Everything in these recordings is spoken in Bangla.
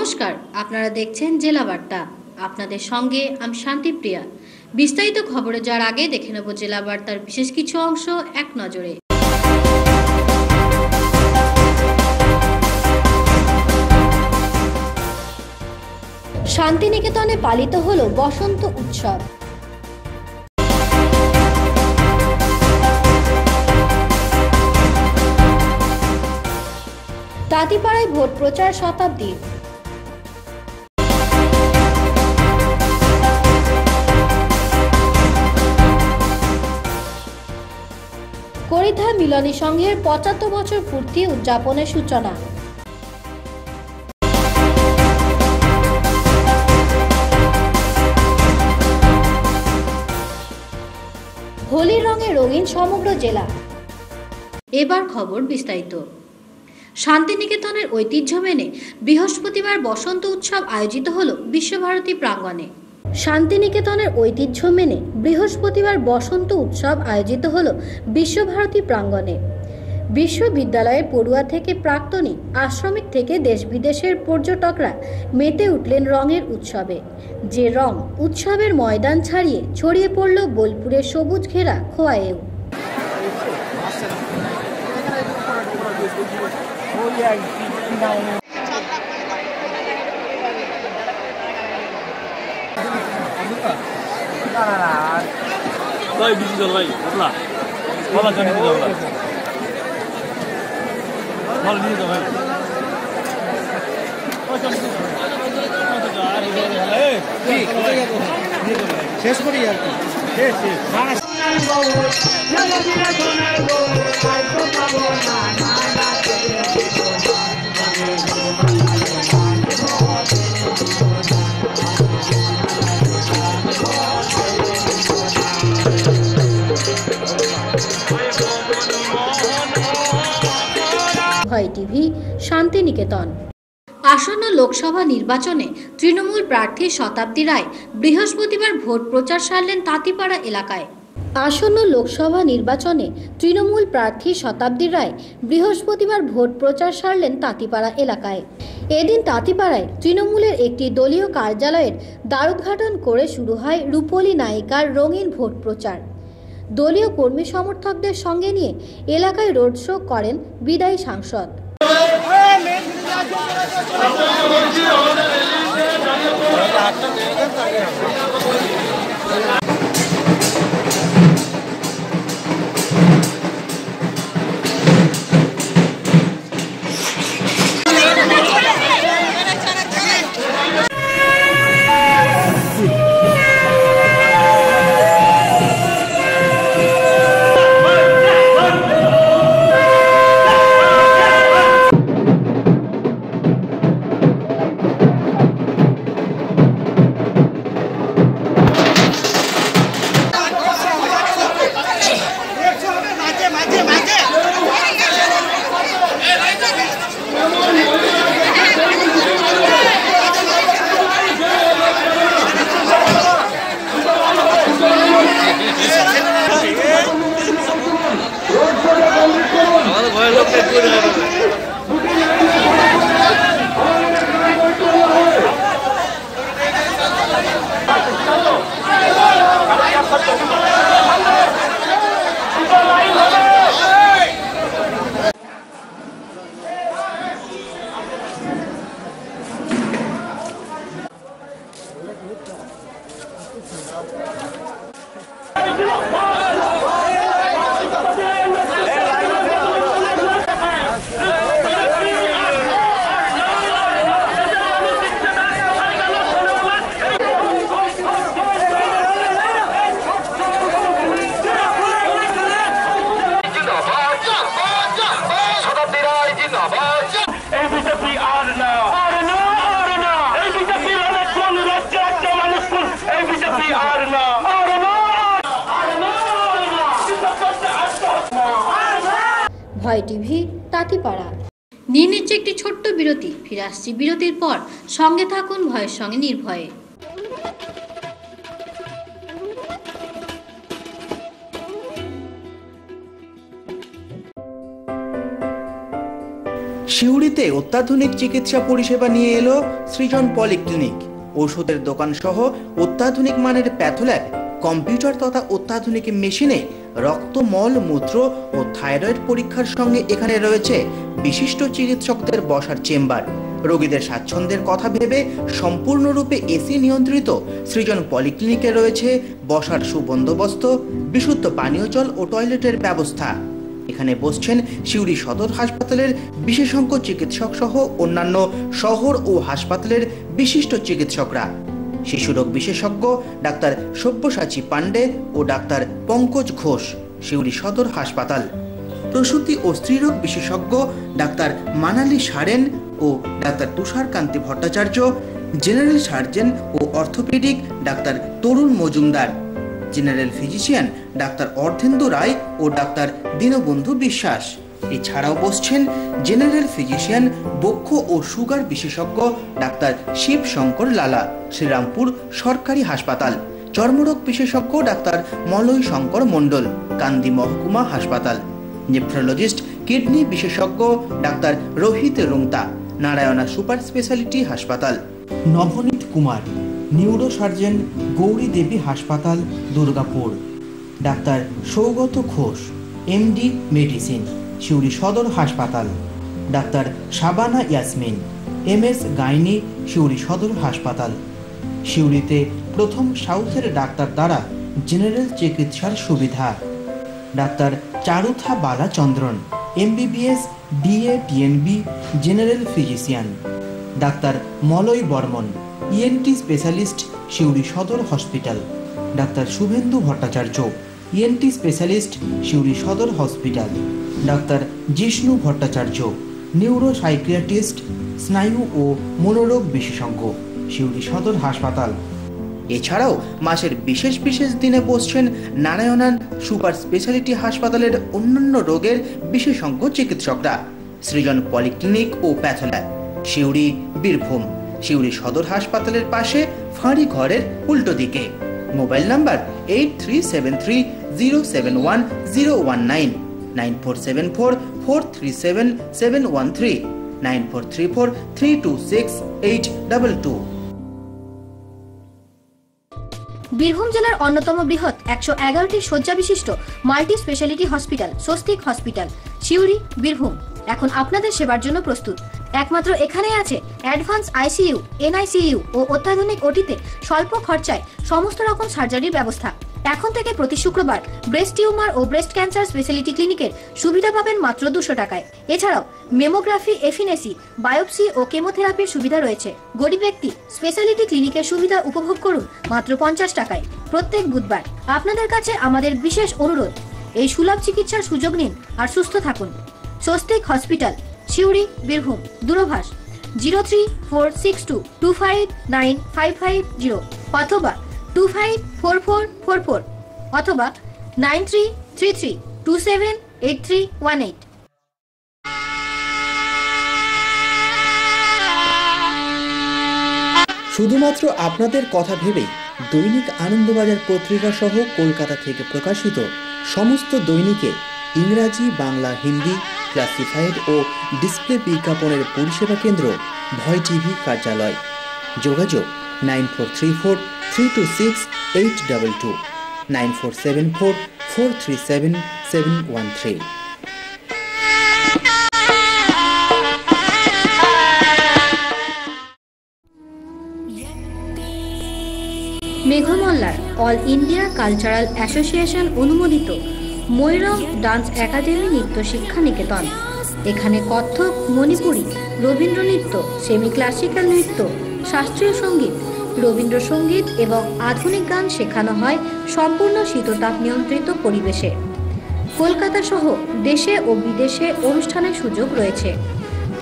নমস্কার, আপনারা দেখছেন জেলা বার্তা। আপনাদের সঙ্গে আমি শান্তিপ্রিয়া। বিস্তারিত খবরে যাওয়ার আগে দেখে নেব জেলা বার্তার বিশেষ কিছু অংশ এক নজরে। শান্তিনিকেতনে পালিত হলো বসন্ত উৎসব। তাঁতিপাড়ায় ভোট প্রচার শতাব্দী। করিধা মিলনী সংঘের ৭৫ বছর পূর্তি উদযাপনের সূচনা। হোলির রঙে রঙিন সমগ্র জেলা। এবার খবর বিস্তারিত। শান্তিনিকেতনের ঐতিহ্য মেনে বৃহস্পতিবার বসন্ত উৎসব আয়োজিত হল বিশ্বভারতী প্রাঙ্গণে। শান্তিনিকেতনের ঐতিহ্য মেনে বৃহস্পতিবার বসন্ত উৎসব আয়োজিত হল বিশ্বভারতী প্রাঙ্গণে। বিশ্ববিদ্যালয়ের পড়ুয়া থেকে প্রাক্তনী, আশ্রমিক থেকে দেশ বিদেশের পর্যটকরা মেতে উঠলেন রঙের উৎসবে। যে রং উৎসবের ময়দান ছাড়িয়ে ছড়িয়ে পড়ল বোলপুরের সবুজ ঘেরা খোয়াইয়েও। শেষ করি আর কি ভয় টিভি, শান্তিনিকেতন। আসন্ন লোকসভা নির্বাচনে তৃণমূল প্রার্থী শতাব্দী রায় বৃহস্পতিবার ভোট প্রচার সারলেন তাঁতিপাড়া এলাকায়। আসন্ন লোকসভা নির্বাচনে তৃণমূল প্রার্থী শতাব্দী রায় বৃহস্পতিবার ভোট প্রচার সারলেন তাঁতিপাড়া এলাকায়। এদিন তাঁতিপাড়ায় তৃণমূলের একটি দলীয় কার্যালয়ের দ্বারোদ্ঘাটন করে শুরু হয় রূপলী নায়িকার রঙিন ভোট প্রচার। দলীয় কর্মী সমর্থকদের সঙ্গে নিয়ে এলাকায় রোড শো করেন বিদায়ী সাংসদ। ভয় টিভি, তাঁতিপাড়া। নিয়ে নিচ্ছে একটি ছোট্ট বিরতি। ফিরে আসছি বিরতির পর। সঙ্গে থাকুন ভয়ের সঙ্গে নির্ভয়ে। সিউড়িতে অত্যাধুনিক চিকিৎসা পরিষেবা নিয়ে এলো সৃজন পলিক্লিনিক। ওষুধের দোকান সহ অত্যাধুনিক মানের প্যাথোল্যাব, কম্পিউটার তথা অত্যাধুনিক মেশিনে রক্ত, মল, মূত্র ও থাইরয়েড পরীক্ষার সঙ্গে এখানে রয়েছে বিশিষ্ট চিকিৎসকদের বসার চেম্বার। রোগীদের স্বাচ্ছন্দ্যের কথা ভেবে সম্পূর্ণরূপে এসি নিয়ন্ত্রিত সৃজন পলিক্লিনিকে রয়েছে বসার সুবন্দোবস্ত, বিশুদ্ধ পানীয় জল ও টয়লেটের ব্যবস্থা। এখানে বসছেন সিউড়ি সদর হাসপাতালের বিশেষজ্ঞ চিকিৎসক সহ অন্যান্য শহর ও হাসপাতালের বিশিষ্ট চিকিৎসকরা। শিশুরোগ বিশেষজ্ঞ ডাক্তার সব্যসাচী পাণ্ডে ও ডাক্তার পঙ্কজ ঘোষ, সিউড়ি সদর হাসপাতাল। প্রসূতি ও স্ত্রীরোগ বিশেষজ্ঞ ডাক্তার মানালি সারেন ও doctor Tusharkanti Bhattacharya, general surgeon ও orthopedic doctor Tarun Majumdar, general physician doctor Ardhendu Roy ও ডাক্তার দীনবন্ধু বিশ্বাস। এছাড়াও বসছেন জেনারেল ফিজিশিয়ান, বক্ষ ও সুগার বিশেষজ্ঞ ডাক্তার শিব শঙ্কর লালা, শ্রীরামপুর সরকারি হাসপাতাল। চর্মরোগ বিশেষজ্ঞ ডাক্তার মলয় শঙ্কর মণ্ডল, কান্দি মহকুমা হাসপাতাল। নেফ্রোলজিস্ট, কিডনি বিশেষজ্ঞ doctor Rohit রুংতা, Narayana super speciality হাসপাতাল। নবনীত কুমার, নিউরো সার্জন, গৌরী দেবী হাসপাতাল, Durgapur. Doctor Saugata Ghosh, MD medicine, Suri সদর হাসপাতাল। Doctor Shabana Yasmin, MS gynae, Suri সদর হাসপাতাল। সিউড়িতে প্রথম সাউথের ডাক্তার দ্বারা জেনারেল চিকিৎসার সুবিধা। Doctor Charutha Balachandran, MBBS, DA, TNB, general physician. Doctor Malay Barman, ENT specialist, Suri সদর hospital. Doctor Shubhendu Bhattacharya, ENT specialist, Suri সদর hospital. Doctor Jishnu Bhattacharya, neuro psychiatrist, স্নায়ু ও মনোরোগ বিশেষজ্ঞ, সিউড়ি সদর হাসপাতাল। এছাড়াও মাসের বিশেষ বিশেষ দিনে বসছেন নারায়ণান সুপার স্পেশালিটি হাসপাতালের অন্যান্য রোগের বিশেষজ্ঞ চিকিৎসকরা। সৃজন পলিক্লিনিক ও প্যাথোল্যাব, সিউড়ি, বীরভূম। সিউড়ি সদর হাসপাতালের পাশে ফাঁড়ি ঘরের উল্টো দিকে। Mobile number 8373071019, 9474437713, 9434326822। বীরভূম জেলার অন্যতম বৃহৎ 111টি শয্যা বিশিষ্ট multi specialty hospital Swastik hospital, Suri, Birbhum এখন আপনাদের সেবার জন্য প্রস্তুত। একমাত্র এখানে আছে অ্যাডভান্স আইসিইউ, এনআইসিইউ ও অত্যাধুনিক ওটিতে স্বল্প খরচায় সমস্ত রকম সার্জারির ব্যবস্থা। এখন থেকে প্রতি শুক্রবার ব্রেস্ট টিউমার ও ব্রেস্ট ক্যান্সার স্পেশালিটি ক্লিনিকের সুবিধা পাবেন মাত্র 200 টাকায়। এছাড়াও মেমোগ্রাফি, এফিনেসি, বায়োপসি ও কেমোথেরাপির সুবিধা রয়েছে। গরিব ব্যক্তি স্পেশালিটি ক্লিনিকের সুবিধা উপভোগ করুন মাত্র 50 টাকায় প্রত্যেক বুধবার। আপনাদের কাছে আমাদের বিশেষ অনুরোধ, এই সুলভ চিকিৎসার সুযোগ নিন আর সুস্থ থাকুন। স্বস্তিক হসপিটাল, সিউড়ি, বীরভূম। দূরভাষ 0346225955 অথবা 254444 অথবা 9333278318। শুধুমাত্র আপনাদের কথা ভেবেই দৈনিক আনন্দবাজার পত্রিকা সহ কলকাতা থেকে প্রকাশিত সমস্ত দৈনিকে ইংরাজি, বাংলা, হিন্দি, ক্লাসিফাইড ও ডিসপ্লে বিজ্ঞাপনের পরিষেবা কেন্দ্র ভয় টিভি কার্যালয়। যোগাযোগ 9434326822, 9474437713। Meghmallar all India cultural association অনুমোদিত ময়ূরং ডান্স একাডেমি নৃত্য শিক্ষা নিকেতন। এখানে কত্থক, মণিপুরী, রবীন্দ্র নৃত্য, সেমি ক্লাসিক্যাল নৃত্য, শাস্ত্রীয় সঙ্গীত, রবীন্দ্রসঙ্গীত এবং আধুনিক গান শেখানো হয় সম্পূর্ণ শীততাপ নিয়ন্ত্রিত পরিবেশে। কলকাতা সহ দেশে ও বিদেশে অনুষ্ঠানের সুযোগ রয়েছে।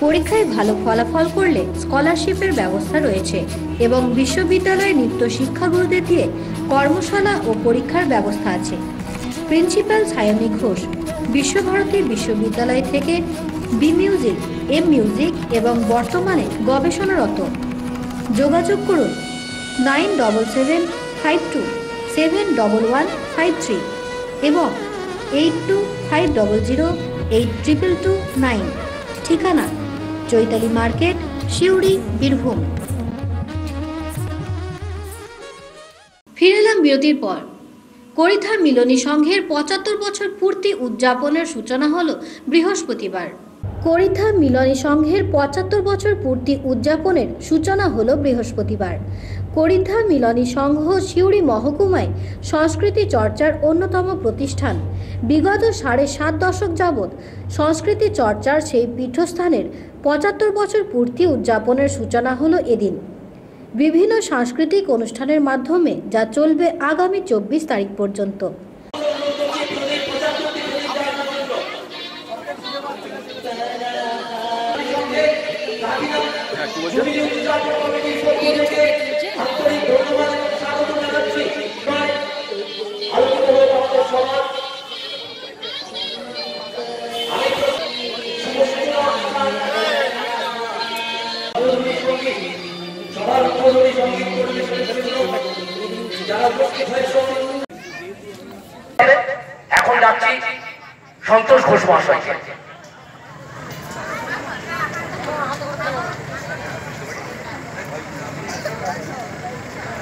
পরীক্ষায় ভালো ফলাফল করলে স্কলারশিপের ব্যবস্থা রয়েছে এবং বিশ্ববিদ্যালয়ে নৃত্য শিক্ষাগুরুদের দিয়ে কর্মশালা ও পরীক্ষার ব্যবস্থা আছে। প্রিন্সিপাল সায়নী ঘোষ বিশ্বভারতী বিশ্ববিদ্যালয় থেকে বি মিউজিক, এম মিউজিক এবং বর্তমানে গবেষণারত। যোগাযোগ করুন 9775271153 এবং 8250082229। ঠিকানা চৈতালি মার্কেট, সিউড়ি, বীরভূম। ফিরে এলাম বিরতির পর। করিথা মিলনী সংঘের ৭৫ বছর পূর্তি উদযাপনের সূচনা হলো বৃহস্পতিবার। করিথা মিলনী সংঘের ৭৫ বছর পূর্তি উদযাপনের সূচনা হলো বৃহস্পতিবার। করিথা মিলনী সংঘ সিউড়ি মহকুমায় সংস্কৃতি চর্চার অন্যতম প্রতিষ্ঠান। বিগত ৭.৫ দশক যাবৎ সংস্কৃতি চর্চার সেই পীঠস্থানের ৭৫ বছর পূর্তি উদযাপনের সূচনা হলো এদিন বিভিন্ন সাংস্কৃতিক অনুষ্ঠানের মাধ্যমে, যা চলবে আগামী ২৪ তারিখ পর্যন্ত। এখন যাচ্ছি সন্তোষ ঘোষ মহাশয়কে।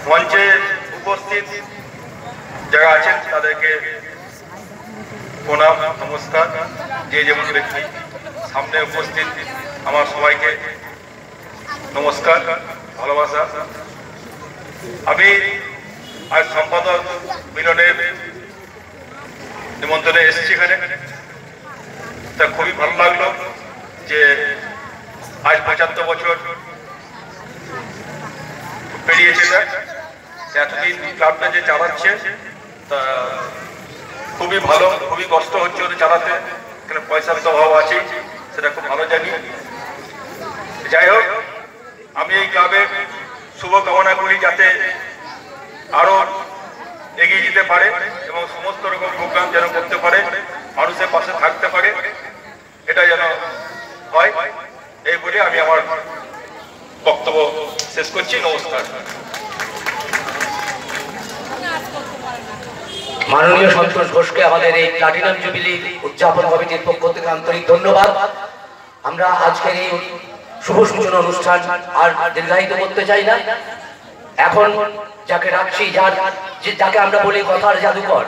মঞ্চে উপস্থিত যারা আছেন তাদেরকে প্রণাম, নমস্কার। যে যেমন ব্যক্তি সামনে উপস্থিত আমার সবাইকে নমস্কার, ভালোবাসা। আমি আজ সম্পাদক মিলনের নিমন্ত্রণে এসেছি এখানে, তা খুবই ভালো লাগলো যে আজ ৭৫ বছর পেরিয়েছে। এতদিন ক্লাবটা যে চালাচ্ছে তা খুবই ভালো, খুবই কষ্ট হচ্ছে ওদের চালাতে, এখানে পয়সার তো অভাব আছে, সেটা খুব ভালো জানি। যাই হোক, আমি এই ক্লাবের শুভকামনা করি যাতে আরো এগিয়ে যেতে পারে এবং সমস্ত রকম প্রোগ্রাম যেন করতে পারে, মানুষের পাশে থাকতে পারে, এটা যেন হয়। এই বলে আমি আমার বক্তব্য শেষ করছি। নমস্কার। মাননীয় সন্তোষ ঘোষকে আমাদের এই প্লাটিনাম জুবিলি উদযাপন কমিটির পক্ষ থেকে আন্তরিক ধন্যবাদ। আমরা আজকের এই শুভ সূচনা অনুষ্ঠান আর দীর্ঘায়িত করতে চাই না। এখন যাকে রাখছি, যাকে আমরা বলি কথার জাদুকর,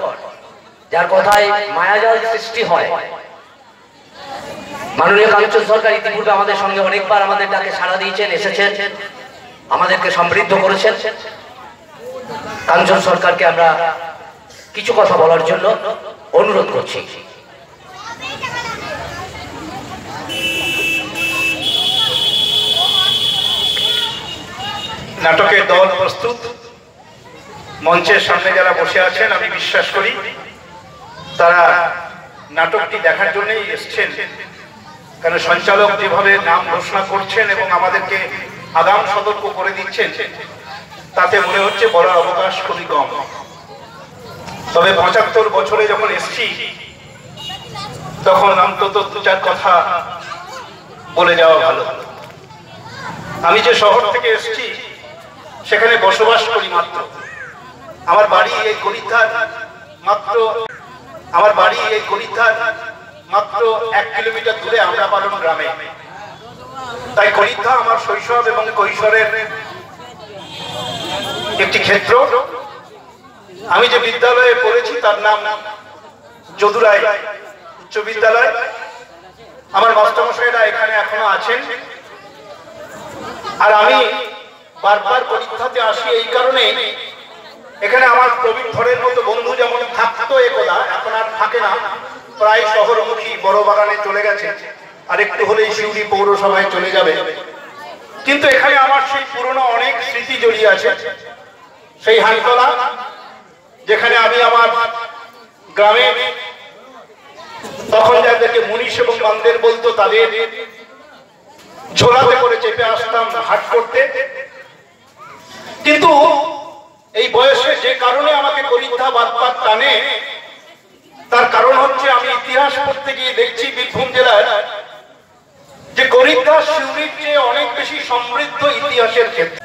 যার কথায় মায়াজাল সৃষ্টি হয়, মাননীয় কাঞ্চন সরকার ইতিপূর্বে আমাদের সঙ্গে অনেকবার আমাদের ডাকে সাড়া দিয়েছেন, এসেছেন, আমাদেরকে সমৃদ্ধ করেছেন। কাঞ্চন সরকারকে আমরা কিছু কথা বলার জন্য অনুরোধ করছি। নাটকের দল প্রস্তুত। মঞ্চের সামনে যারা বসে আছেন, আমি বিশ্বাস করি তারা নাটকটি দেখার জন্যই এসছেন, কারণ সঞ্চালক যেভাবে নাম ঘোষণা করছেন এবং আমাদেরকে আগাম সতর্ক করে দিচ্ছেন, তাতে মনে হচ্ছে বলার অবকাশ খুবই কম। তবে ৭৫ বছরে যখন এসছি তখন অন্তত ২-৪ কথা বলে যাওয়া ভালো। আমি যে শহর থেকে এসছি সেখানে বসবাস করি মাত্র। আমার বাড়ি এই করিথার মাত্র ১ কিলোমিটার দূরে আমরাপালন গ্রামে। তাই করিথা আমার শৈশব এবং কৈশোরের একটি ক্ষেত্র। আমি যে বিদ্যালয়ে পড়েছি তার নাম যদুরাই উচ্চ বিদ্যালয়। আমার মাস্টারমশাইরা এখানে এখনো আছেন। আর আমি বারবার করিথাতে আসি এই কারণে, এখানে আমার প্রবীণ ধরের মতো বন্ধু যেমন থাকতো একদা, এখন আর থাকে না, প্রায় শহরমুখী বড় বাগানে চলে গেছে, আর একটু হলেই সিউড়ি পৌরসভায় চলে যাবে। কিন্তু এখানে আমার সেই পুরনো অনেক স্মৃতি জড়িয়ে আছে। সেই হাইতলা যেখানে আমি আমার গ্রামে তখন যাদেরকে মুনিশ এবং বান্দের বলতো, তাদের ঝোলাতে করে চেপে আসতাম হাট করতে। কিন্তু এই বয়সে যে কারণে আমাকে করিথা বাদপাত টানে, তার কারণ হচ্ছে আমি ইতিহাস পড়তে গিয়ে দেখছি বীরভূম জেলার যে করিথা সিউড়ির চেয়ে অনেক বেশি সমৃদ্ধ ইতিহাসের ক্ষেত্রে।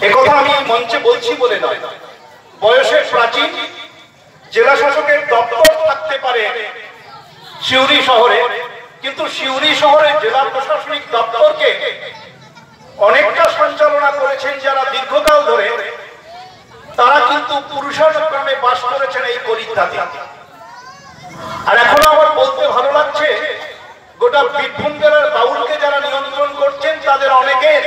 একথা আমি মঞ্চে বলছি বলে নয়, বয়সের প্রাচীন জেলা শাসকের দপ্তর থাকতে পারে সিউড়ি শহরে, কিন্তু সিউড়ি শহরের জেলা প্রশাসনিক দপ্তরকে অনেকটা সঞ্চালনা করেছেন যারা দীর্ঘকাল ধরে, তারা কিন্তু পুরুষানুক্রমে বাস করেছেন এই করিত্তাতে। আর এখনো আমার বলতে ভালো লাগছে, গোটা বীরভূম জেলার বাউলকে যারা নিয়ন্ত্রণ করছেন তাদের অনেকের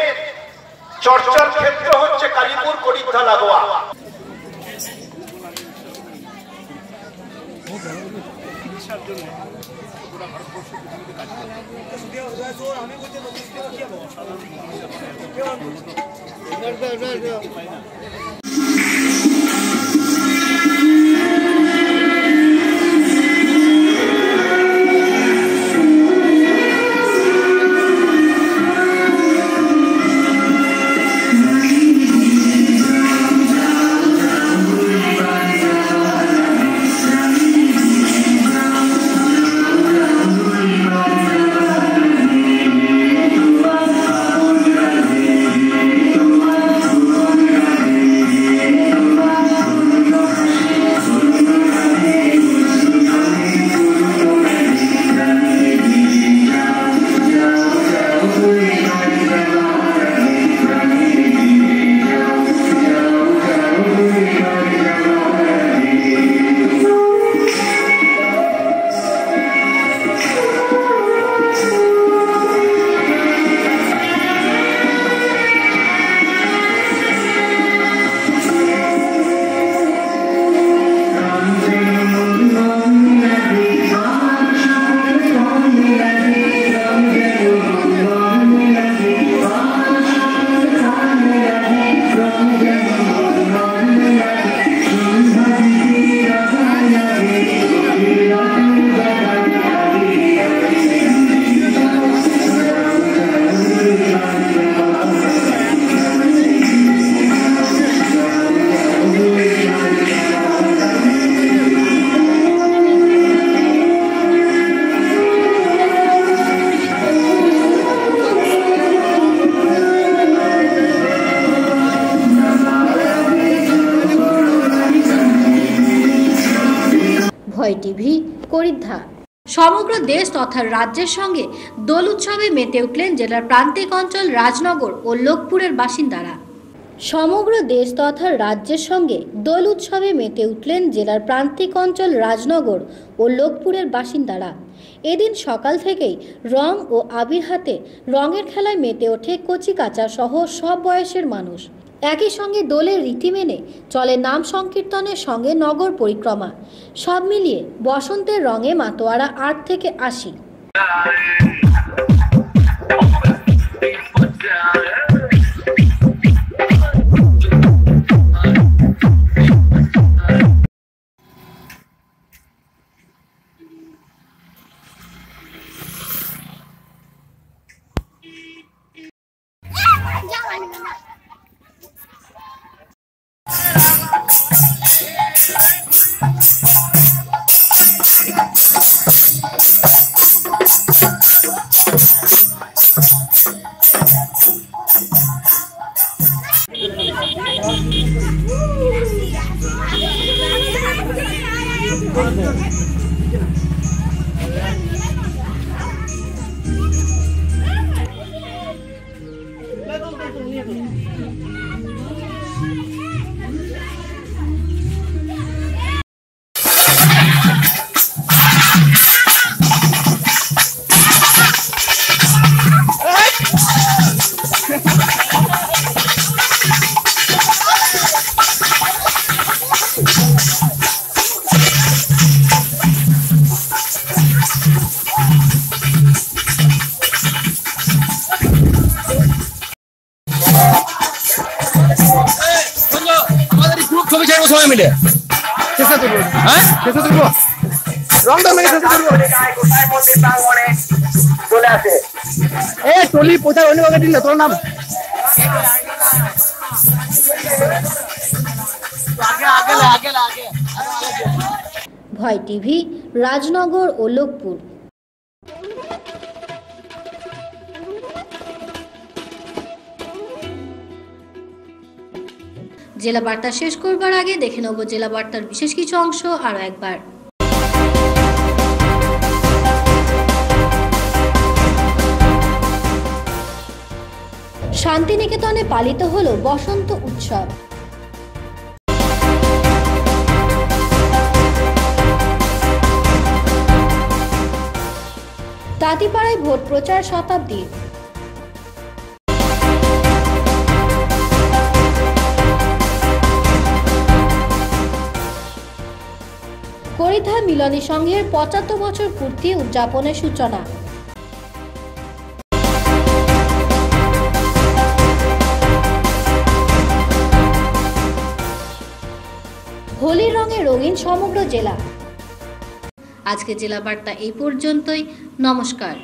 চর্চার ক্ষেত্র হচ্ছে কালীপুর করিত্তা লাগোয়া। ভয় টিভি, করিদ্ধা। সমগ্র দেশ তথা রাজ্যের সঙ্গে দোল উৎসবে মেতে উঠলেন জেলার প্রান্তিক অঞ্চল রাজনগর ও লোকপুরের বাসিন্দারা। সমগ্র দেশ তথা রাজ্যের সঙ্গে দোল উৎসবে মেতে উঠলেন জেলার প্রান্তিক অঞ্চল রাজনগর ও লোকপুরের বাসিন্দারা। এদিন সকাল থেকেই রং ও আবির হাতে রঙের খেলায় মেতে ওঠে কচিকাঁচা সহ সব বয়সের মানুষ। একই সঙ্গে দোলের রীতি মেনে চলে নাম সংকীর্তনের সঙ্গে নগর পরিক্রমা। সব মিলিয়ে বসন্তের রঙে মাতোয়ারা 8 থেকে 80। সবাই মিলে চেষ্টা করবো, হ্যাঁ চেষ্টা করবো, রংটা মেরে চেষ্টা করবো। এ টলি কোথায় অন্য জায়গায় দিল তোর নাম? ভয় টিভি, রাজনগর ও লোকপুর। জেলা বার্তা শেষ করবার আগে দেখে নেব জেলা বার্তার বিশেষ কিছু অংশ আরো একবার। শান্তিনিকেতনে পালিত হলো বসন্ত উৎসব। তাঁতিপাড়ায় ভোট প্রচার শতাব্দীর। করিধা মিলনী সংঘের ৭৫ বছর পূর্তি উদযাপনের সূচনা। হোলির রঙে রঙিন সমগ্র জেলা। আজকে জেলা বার্তা এই পর্যন্তই। নমস্কার।